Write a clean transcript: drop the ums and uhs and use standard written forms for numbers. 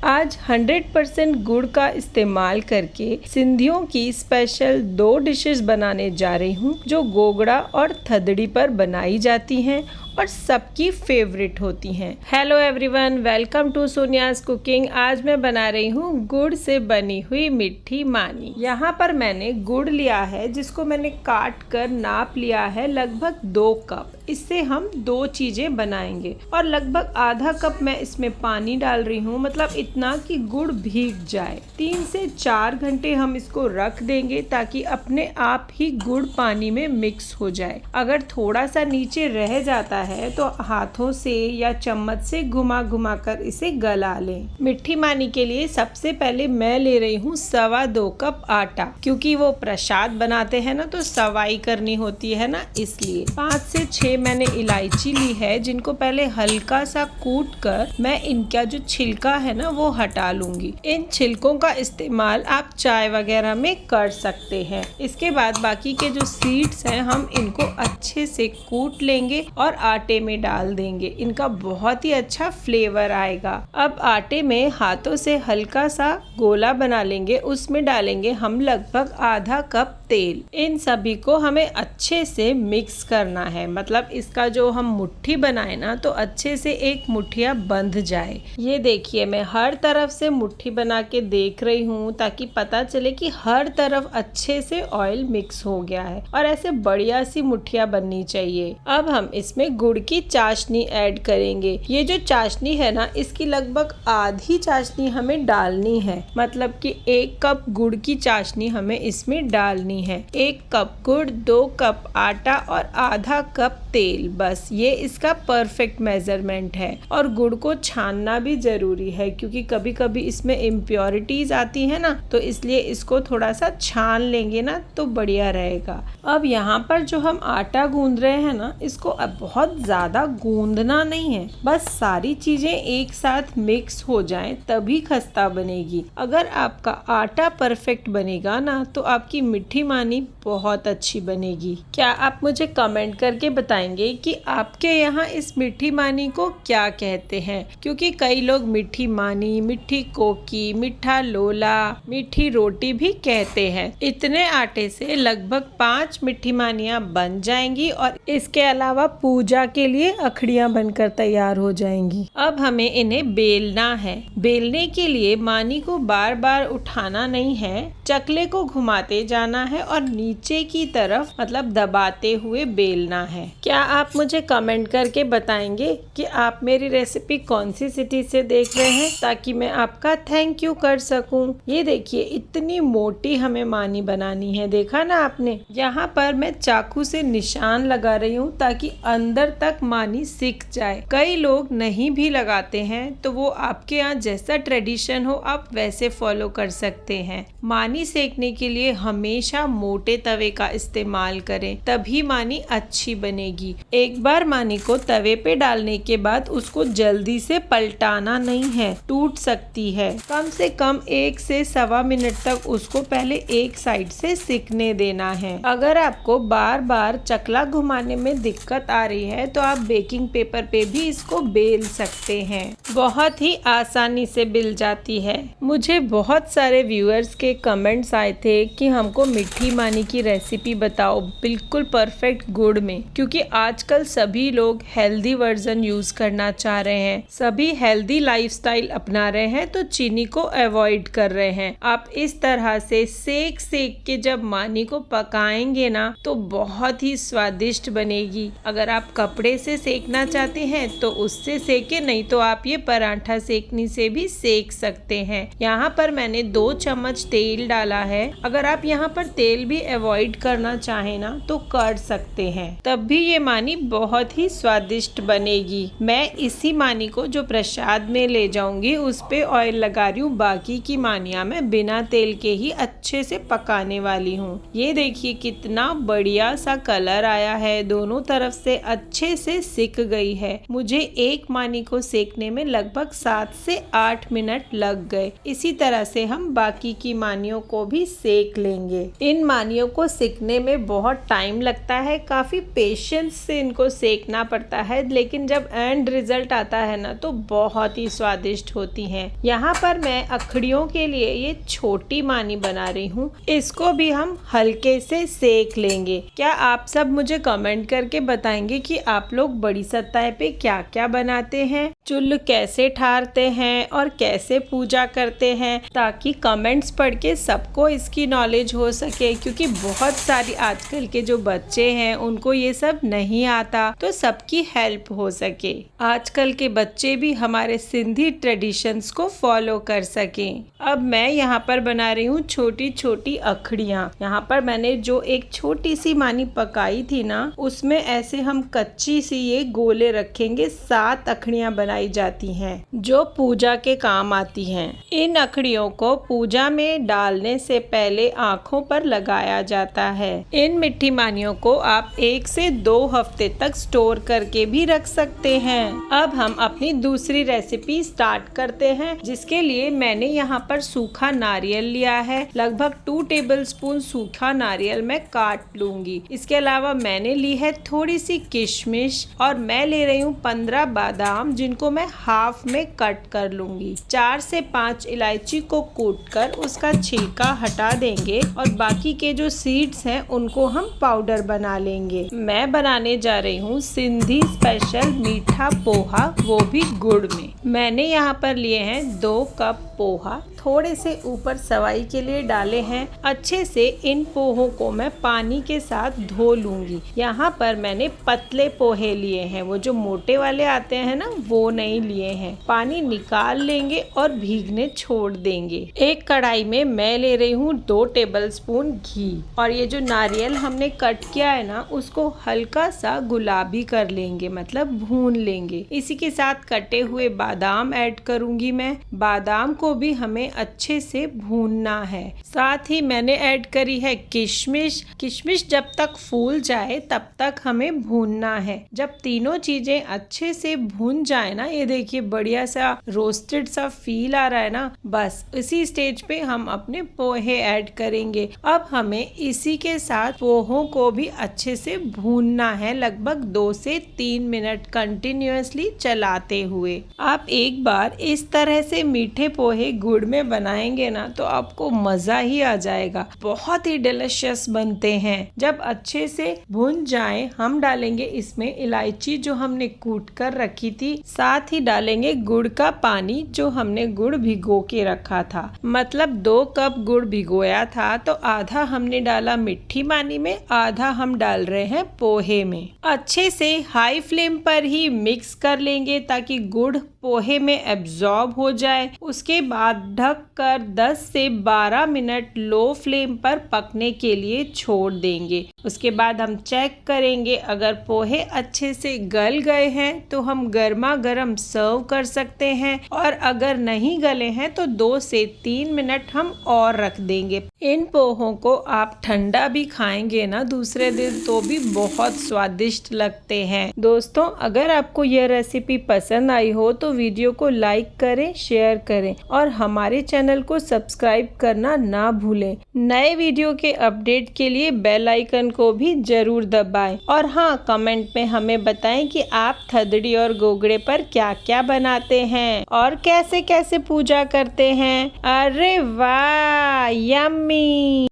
आज 100% गुड़ का इस्तेमाल करके सिंधियों की स्पेशल 2 डिशेस बनाने जा रही हूँ जो गोगड़ा और थदड़ी पर बनाई जाती हैं और सबकी फेवरेट होती हैं। Hello everyone, welcome to Sonia's cooking. आज मैं बना रही हूँ गुड़ से बनी हुई मीठी मानी। यहाँ पर मैंने गुड़ लिया है जिसको मैंने काट कर नाप लिया है लगभग 2 कप। इससे हम 2 चीजें बनाएंगे और लगभग आधा कप मैं इसमें पानी डाल रही हूँ, मतलब इतना कि गुड़ भीग जाए। 3 से 4 घंटे हम इसको रख देंगे ताकि अपने आप ही गुड़ पानी में मिक्स हो जाए। अगर थोड़ा सा नीचे रह जाता है तो हाथों से या चम्मच से घुमा घुमा कर इसे गला लें। मीठी मानी के लिए सबसे पहले मैं ले रही हूँ 2.25 कप आटा, क्योंकि वो प्रसाद बनाते हैं ना तो सवाई करनी होती है ना, इसलिए 5 से 6 मैंने इलायची ली है जिनको पहले हल्का सा कूट कर मैं इनका जो छिलका है ना वो हटा लूंगी। इन छिलकों का इस्तेमाल आप चाय वगैरह में कर सकते हैं। इसके बाद बाकी के जो सीड्स हैं हम इनको अच्छे से कूट लेंगे और आटे में डाल देंगे। इनका बहुत ही अच्छा फ्लेवर आएगा। अब आटे में हाथों से हल्का सा गोला बना लेंगे, उसमें डालेंगे हम लगभग आधा कप तेल। इन सभी को हमें अच्छे से मिक्स करना है, मतलब इसका जो हम मुट्ठी बनाए ना तो अच्छे से एक मुठिया बंध जाए। ये देखिए मैं हर तरफ से मुट्ठी बना के देख रही हूँ ताकि पता चले कि हर तरफ अच्छे से ऑयल मिक्स हो गया है और ऐसे बढ़िया सी मुठिया बननी चाहिए। अब हम इसमें गुड़ की चाशनी ऐड करेंगे। ये जो चाशनी है ना इसकी लगभग आधी चाशनी हमें डालनी है, मतलब कि 1 कप गुड़ की चाशनी हमें इसमें डालनी है। 1 कप गुड़, 2 कप आटा और आधा कप तेल, बस ये इसका परफेक्ट मेजरमेंट है। और गुड़ को छानना भी जरूरी है क्योंकि कभी कभी इसमें इम्प्योरिटीज आती है ना, तो इसलिए इसको थोड़ा सा छान लेंगे ना तो बढ़िया रहेगा। अब यहाँ पर जो हम आटा गूंद रहे हैं ना इसको अब बहुत ज्यादा गूंदना नहीं है, बस सारी चीजें एक साथ मिक्स हो जाएं तभी खस्ता बनेगी। अगर आपका आटा परफेक्ट बनेगा ना तो आपकी मीठी मानी बहुत अच्छी बनेगी। क्या आप मुझे कमेंट करके बताएंगे कि आपके यहाँ इस मीठी मानी को क्या कहते हैं? क्योंकि कई लोग मीठी मानी, मीठी कोकी, मीठा लोला, मीठी रोटी भी कहते हैं। इतने आटे से लगभग 5 मीठी मानियाँ बन जाएंगी और इसके अलावा पूजा के लिए अखड़ियाँ बनकर तैयार हो जाएंगी। अब हमें इन्हें बेलना है। बेलने के लिए मानी को बार बार उठाना नहीं है, चकले को घुमाते जाना है और नीचे की तरफ मतलब दबाते हुए बेलना है। क्या आप मुझे कमेंट करके बताएंगे कि आप मेरी रेसिपी कौन सी सिटी से देख रहे हैं ताकि मैं आपका थैंक यू कर सकूं। ये देखिए इतनी मोटी हमें मानी बनानी है, देखा ना आपने। यहाँ पर मैं चाकू से निशान लगा रही हूँ ताकि अंदर तक मानी सिक जाए। कई लोग नहीं भी लगाते हैं तो वो आपके यहाँ जैसा ट्रेडिशन हो आप वैसे फॉलो कर सकते हैं। मानी सेकने के लिए हमेशा मोटे तवे का इस्तेमाल करें, तभी मानी अच्छी बनेगी। एक बार मानी को तवे पे डालने के बाद उसको जल्दी से पलटाना नहीं है, टूट सकती है। कम से कम 1 से 1.25 मिनट तक उसको पहले एक साइड से सिकने देना है। अगर आपको बार बार चकला घुमाने में दिक्कत आ रही है तो आप बेकिंग पेपर पे भी इसको बेल सकते हैं, बहुत ही आसानी से बिल जाती है। मुझे बहुत सारे व्यूअर्स के कमेंट्स आए थे कि हमको मीठी मानी की रेसिपी बताओ बिल्कुल परफेक्ट गुड़ में, क्योंकि आजकल सभी लोग हेल्दी वर्जन यूज करना चाह रहे हैं, सभी हेल्दी लाइफस्टाइल अपना रहे हैं तो चीनी को अवॉइड कर रहे हैं। आप इस तरह से सेक सेक के जब मानी को पकाएंगे ना तो बहुत ही स्वादिष्ट बनेगी। अगर आप कपड़े से सेकना चाहते हैं तो उससे सेके, नहीं तो आप ये पराठा सेकनी से भी सेक सकते हैं। यहाँ पर मैंने 2 चम्मच तेल डाला है। अगर आप यहाँ पर तेल भी अवॉइड करना चाहें ना तो कर सकते हैं, तब भी ये मानी बहुत ही स्वादिष्ट बनेगी। मैं इसी मानी को जो प्रसाद में ले जाऊंगी उस पे ऑयल लगा रही हूँ, बाकी की मानिया मैं बिना तेल के ही अच्छे से पकाने वाली हूँ। ये देखिए कितना बढ़िया सा कलर आया है, दोनों तरफ से अच्छे से सिक गई है। मुझे एक मानी को सेकने में लगभग 7 से 8 मिनट लग गए। इसी तरह से हम बाकी की मानियों को भी सेक लेंगे। इन इन मानियों को सेकने में बहुत टाइम लगता है, काफ़ी पेशेंस से इनको सेकना पड़ता है, लेकिन जब एंड रिजल्ट आता है ना तो बहुत ही स्वादिष्ट होती हैं। यहाँ पर मैं अखड़ियों के लिए ये छोटी मानी बना रही हूँ। इसको भी हम हल्के से सेक लेंगे। क्या आप सब मुझे कमेंट करके बताएंगे कि आप लोग बड़ी सतह पे क्या क्या बनाते हैं, चुल्ल कैसे ठारते हैं और कैसे पूजा करते हैं, ताकि कमेंट्स पढ़ के सबको इसकी नॉलेज हो सके। क्योंकि बहुत सारी आजकल के जो बच्चे हैं उनको ये सब नहीं आता, तो सबकी हेल्प हो सके, आजकल के बच्चे भी हमारे सिंधी ट्रेडिशंस को फॉलो कर सकें। अब मैं यहाँ पर बना रही हूँ छोटी छोटी अखड़ियाँ। यहाँ पर मैंने जो एक छोटी सी मानी पकाई थी ना, उसमें ऐसे हम कच्ची सी ये गोले रखेंगे। 7 अखड़ियाँ बनाई जाती हैं जो पूजा के काम आती हैं। इन अखड़ियों को पूजा में डालने से पहले आँखों पर लगाया जाता है। इन मिट्टी मानियों को आप 1 से 2 हफ्ते तक स्टोर करके भी रख सकते हैं। अब हम अपनी दूसरी रेसिपी स्टार्ट करते हैं, जिसके लिए मैंने यहाँ पर सूखा नारियल लिया है। लगभग 2 टेबलस्पून सूखा नारियल मैं काट लूंगी। इसके अलावा मैंने ली है थोड़ी सी किशमिश और मैं ले रही हूँ 15 बादाम, जिनको मैं हाफ में कट कर लूंगी। 4 से 5 इलायची को कूट कर उसका छिलका हटा देंगे और बाकी के जो सीड्स हैं उनको हम पाउडर बना लेंगे। मैं बनाने जा रही हूँ सिंधी स्पेशल मीठा पोहा, वो भी गुड़ में। मैंने यहाँ पर लिए हैं 2 कप पोहा, थोड़े से ऊपर सवाई के लिए डाले हैं। अच्छे से इन पोहों को मैं पानी के साथ धो लूंगी। यहाँ पर मैंने पतले पोहे लिए हैं, वो जो मोटे वाले आते हैं ना, वो नहीं लिए हैं। पानी निकाल लेंगे और भीगने छोड़ देंगे। एक कढ़ाई में मैं ले रही हूँ 2 टेबलस्पून घी और ये जो नारियल हमने कट किया है ना, उसको हल्का सा गुलाबी कर लेंगे, मतलब भून लेंगे। इसी के साथ कटे हुए बादाम ऐड करूंगी मैं। बादाम को भी हमें अच्छे से भूनना है। साथ ही मैंने ऐड करी है किशमिश। किशमिश जब तक फूल जाए तब तक हमें भूनना है। जब तीनों चीजें अच्छे से भून जाए ना, ये देखिए बढ़िया सा रोस्टेड सा फील आ रहा है ना, बस इसी स्टेज पे हम अपने पोहे ऐड करेंगे। अब हमें इसी के साथ पोहों को भी अच्छे से भूनना है, लगभग 2 से 3 मिनट कंटिन्यूअसली चलाते हुए। आप एक बार इस तरह से मीठे पोहे गुड़ में बनाएंगे ना तो आपको मजा ही आ जाएगा। बहुत ही डिलीशियस बनते हैं। जब अच्छे से भुन जाएं, हम डालेंगे इसमें इलायची जो हमने कूट कर रखी थी। साथ ही डालेंगे गुड़ का पानी, जो हमने गुड़ भिगो के रखा था। मतलब 2 कप गुड़ भिगोया था तो आधा हमने डाला मिट्टी मानी में, आधा हम डाल रहे हैं पोहे में। अच्छे से हाई फ्लेम पर ही मिक्स कर लेंगे ताकि गुड़ पोहे में एब्जॉर्ब हो जाए। उसके बाद ढक कर 10 से 12 मिनट लो फ्लेम पर पकने के लिए छोड़ देंगे। उसके बाद हम चेक करेंगे, अगर पोहे अच्छे से गल गए हैं तो हम गर्मा गर्म सर्व कर सकते हैं, और अगर नहीं गले हैं तो 2 से 3 मिनट हम और रख देंगे। इन पोहों को आप ठंडा भी खाएंगे ना दूसरे दिन तो भी बहुत स्वादिष्ट लगते हैं। दोस्तों, अगर आपको यह रेसिपी पसंद आई हो तो वीडियो को लाइक करें, शेयर करें और हमारे चैनल को सब्सक्राइब करना ना भूलें। नए वीडियो के अपडेट के लिए बेल आइकन को भी जरूर दबाएं। और हाँ, कमेंट में हमें बताएं कि आप थदड़ी और गोगड़े पर क्या क्या बनाते हैं और कैसे कैसे पूजा करते हैं। अरे वाह, यम्मी।